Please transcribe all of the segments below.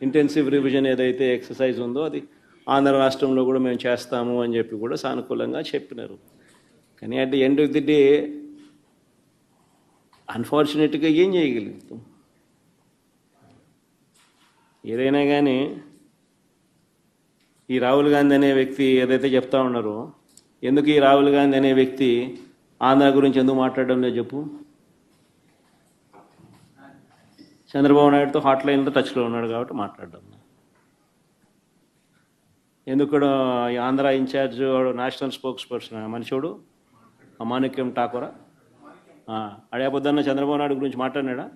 Intensive revision ఏదైతే exercise ఉందో అది ఆంధ్ర రాష్ట్రంలో కూడా మేము చేస్తాము అని చెప్పి కూడా సానుకూలంగా చెప్పినారు. కానీ at the end of the day అన్ఫార్చునేట్గా ఏం చేయగలుగుతాం? ఏదైనా కానీ ఈ రాహుల్ గాంధీ అనే వ్యక్తి ఏదైతే చెప్తా ఉన్నారో, ఎందుకు ఈ రాహుల్ గాంధీ అనే వ్యక్తి ఆంధ్ర గురించి ఎందుకు మాట్లాడడం లేదు చెప్పు? చంద్రబాబు నాయుడుతో హాట్లైన్లో టచ్లో ఉన్నాడు కాబట్టి మాట్లాడడం. ఎందుకు Andhra in charge national spokesperson మనిషోడు మాణిక్యం ఠాకూరా అడేపొద్దన్న చంద్రబాబు నాయుడు గురించి మాట్లాడినాడా?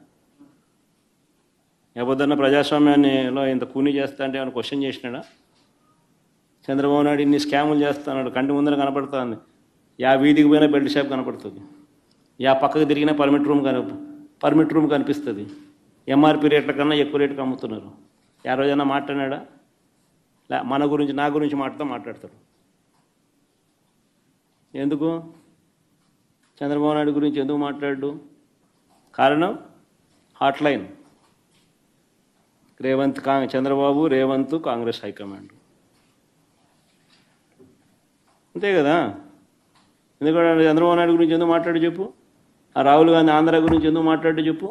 ఏపొద్దన్న ప్రజాస్వామ్యాన్నిలో ఇంత కూనీ చేస్తా అంటే ఏమైనా క్వశ్చన్ చేసినాడా? చంద్రబాబు నాయుడు ఇన్ని స్కాములు చేస్తున్నాడు, కంటి ముందర కనపడుతుంది. వీధికి పోయినా బెల్ట్ షాప్ కనపడుతుంది, పక్కకు తిరిగినా పర్మిట్ రూమ్ కనిపిస్తుంది. ఎంఆర్పి రేట్ల కన్నా ఎక్కువ రేటుకి అమ్ముతున్నారు. రోజైనా మాట్లాడినాడా? మన గురించి నా గురించి మాట్లాడతాడు. ఎందుకు చంద్రబాబు నాయుడు గురించి ఎందుకు మాట్లాడు? కారణం హాట్లైన్. చంద్రబాబు రేవంత్ కాంగ్రెస్ హైకమాండ్, అంతే కదా. ఎందుకంటే చంద్రబాబు నాయుడు గురించి ఎందుకు మాట్లాడు చెప్పు? రాహుల్ గాంధీ ఆంధ్ర గురించి ఎందుకు మాట్లాడు చెప్పు?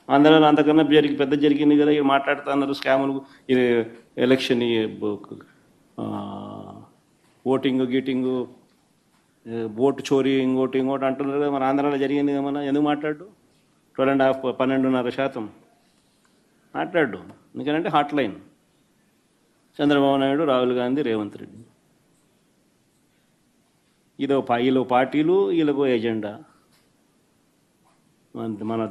ఆంధ్రాలో అంతకన్నా పెద్ద జరిగింది కదా, ఇక మాట్లాడుతున్నారు స్కాములు, ఇది ఎలక్షన్, ఓటింగ్ గీటింగు, ఓటు చోరీ, ఇంకోటి అంటున్నారు కదా. మన ఆంధ్రాలో జరిగింది కదా, మన ఎందుకు మాట్లాడు? 12.5% మాట్లాడు. ఎందుకంటే హాట్లైన్ చంద్రబాబు నాయుడు, రాహుల్ గాంధీ, రేవంత్ రెడ్డి. వీళ్ళు పార్టీలు, వీళ్ళకు ఎజెండా. మన